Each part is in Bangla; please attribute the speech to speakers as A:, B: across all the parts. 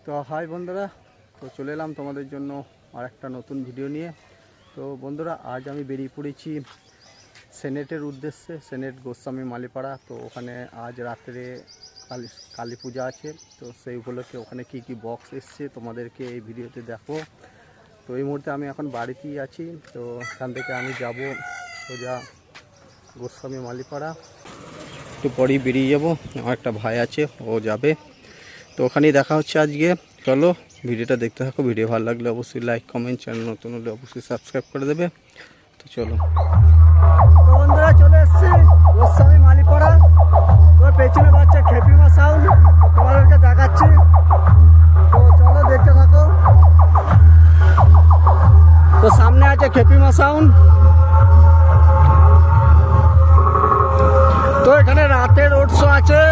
A: তো হাই বন্ধুরা, তো চলে এলাম তোমাদের জন্য আর একটা নতুন ভিডিও নিয়ে। তো বন্ধুরা, আজ আমি বেরিয়ে পড়েছি সেনেটের উদ্দেশ্যে, সেনেট গোস্বামী মালিপাড়া। তো ওখানে আজ রাত্রে কালী পূজা আছে। তো সেই উপলক্ষে ওখানে কি কি বক্স এসছে তোমাদেরকে এই ভিডিওতে দেখো। তো এই মুহূর্তে আমি এখন বাড়িতেই আছি। তো এখান থেকে আমি যাব সোজা গোস্বামী মালিপাড়া, একটু পরেই বেরিয়ে যাব। আমার একটা ভাই আছে, ও যাবে। তো ওখানেই দেখা হচ্ছে আজকে। চলো ভিডিওটা দেখতে থাকো। ভিডিও ভালো লাগলে অবশ্যই লাইক কমেন্ট, চ্যানেল নতুন হলে অবশ্যই সাবস্ক্রাইব করে দেবে। তো চলো। তো বন্ধুরা, চলে এসেছি গোস্বামী মালিপাড়া। তো পেছনে বাচ্চা খেপিমা সাউন্ড তোমাদেরকে দেখাচ্ছি। তো চলো দেখতে থাকো। তো সামনে আছে খেপিমা সাউন্ড। তো এখানে রাতে রোড শো আছে।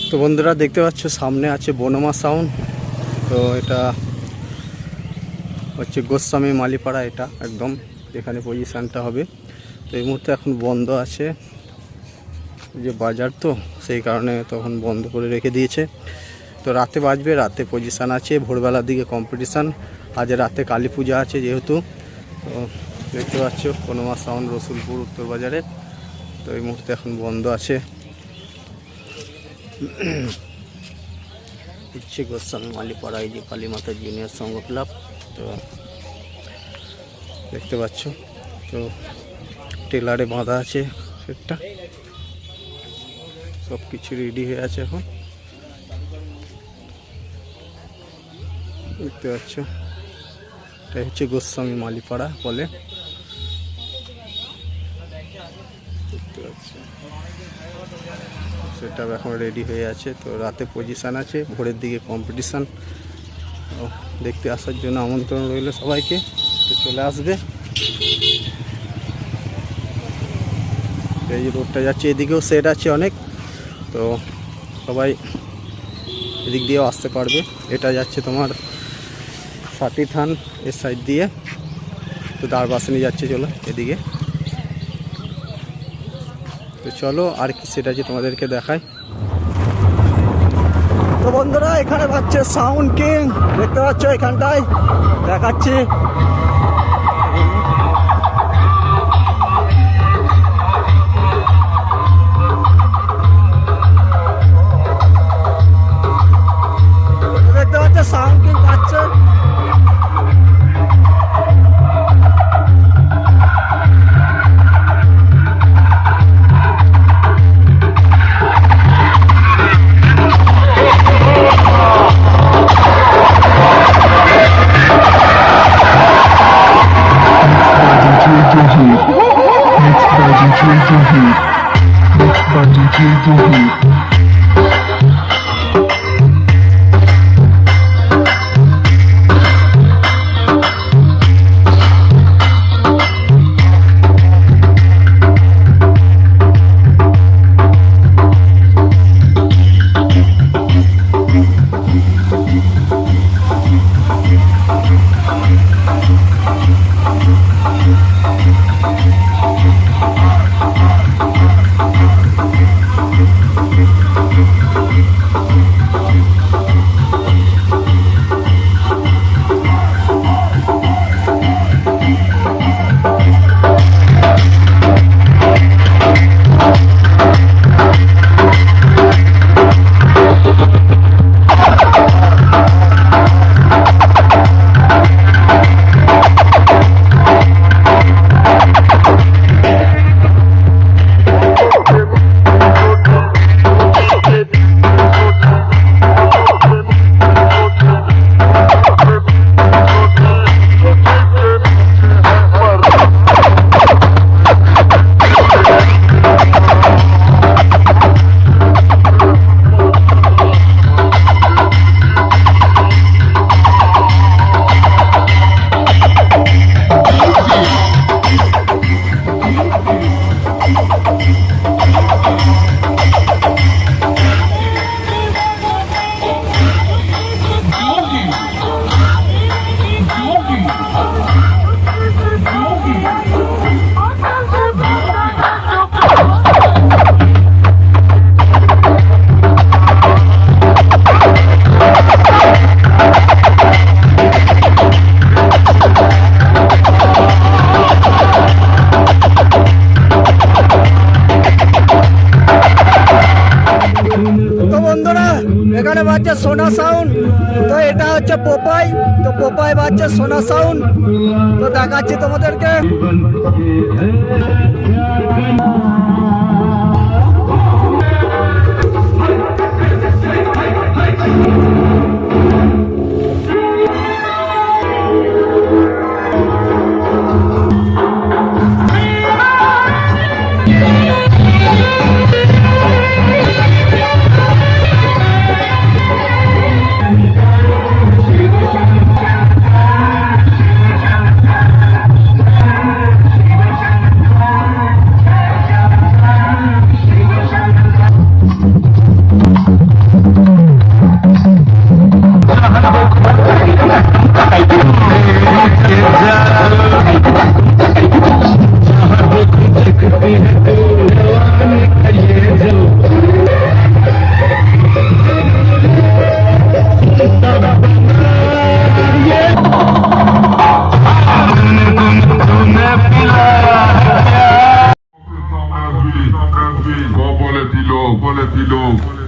A: তো বন্ধুরা, দেখতে পাচ্ছ সামনে আছে বনমা সাউন্ড। তো এটা হচ্ছে গোস্বামী মালিপাড়া, এটা একদম এখানে পজিশানটা হবে। তো এই মুহূর্তে এখন বন্ধ আছে, যে বাজার তো সেই কারণে তখন বন্ধ করে রেখে দিয়েছে। তো রাতে বাজবে, রাতে পজিশান আছে, ভোরবেলার দিকে কম্পিটিশান। আজ রাতে কালী পূজা আছে যেহেতু। তো দেখতে পাচ্ছ বনমা সাউন্ড, রসুলপুর উত্তর বাজারে। তো এই মুহূর্তে এখন বন্ধ আছে। ইচ্ছে গোস্বামী মালিপাড়া, এই যে কালীমাতা জুনিয়র সংঘ ক্লাব। তো দেখতে পাচ্ছ, তো টেলারে বাঁধা আছে সেটটা, সব কিছু রেডি হয়ে আছে এখন। দেখতে পাচ্ছ, এটা হচ্ছে গোস্বামী মালিপাড়া বলে। দেখতে পাচ্ছ সেটা এখন রেডি হয়ে আছে। তো রাতে পজিশান আছে, ভোরের দিকে কম্পিটিশান। দেখতে আসার জন্য আমন্ত্রণ রইল সবাইকে। তো চলে আসবে। এই যে রোডটা যাচ্ছে, এদিকেও সেট আছে অনেক। তো সবাই এদিক দিয়েও আসতে পারবে। এটা যাচ্ছে তোমার সাতি থান এর সাইড দিয়ে। তো দারবাসিনী যাচ্ছে, চলো এদিকে। তো চলো আর কি সেটা আছে তোমাদেরকে দেখায়। তো বন্ধুরা, এখানে পাচ্ছে সাউন্ড কিং, দেখতে পাচ্ছ এখানটায় দেখাচ্ছি। দেখতে পাচ্ছ সাউন্ড কিং পাচ্ছে।
B: Heat. Next by DJ Heat.
A: এখানে বাজছে সোনা সাউন্ড। তো এটা হচ্ছে পোপাই, তো পোপাই বাজছে সোনা সাউন্ড। তো দেখাচ্ছি তোমাদেরকে।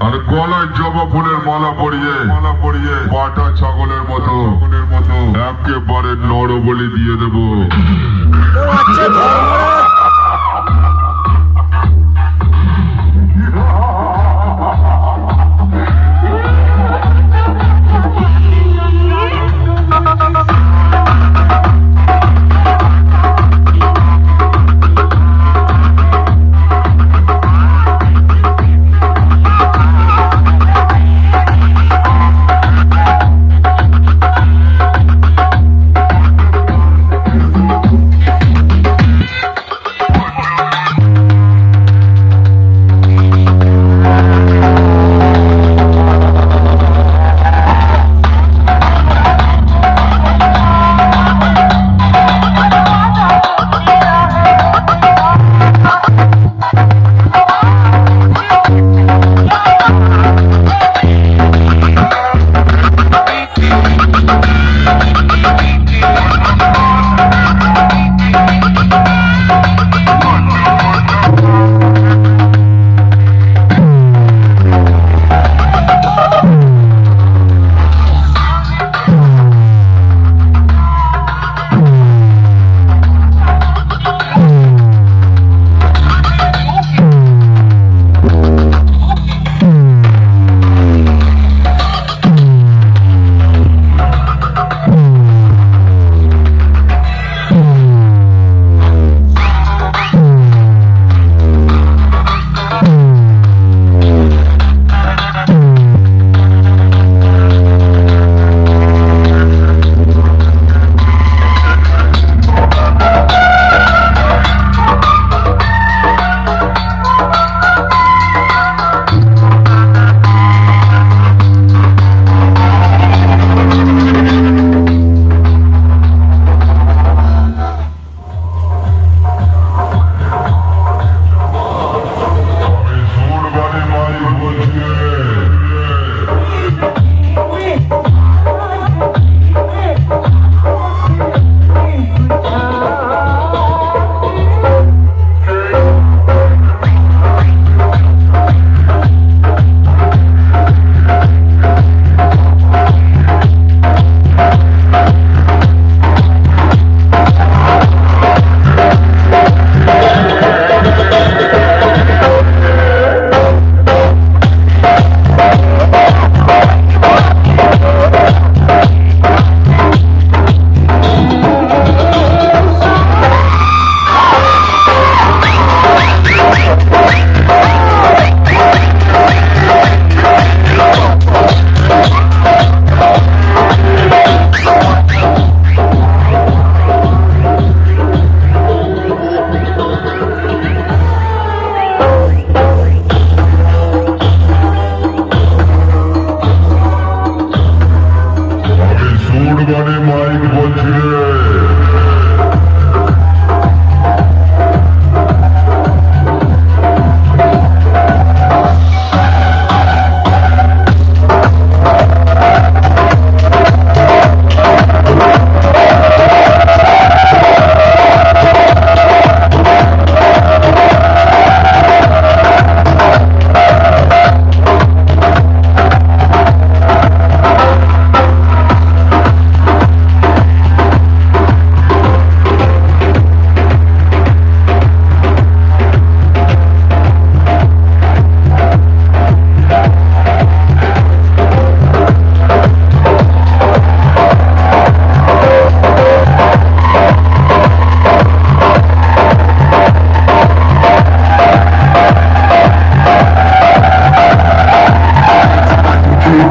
B: আর গলায় জবা ফুলের মালা পরিয়ে পাটা ছাগলের মতো একেবারে নরবলি দিয়ে দেবো।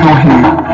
C: नहीं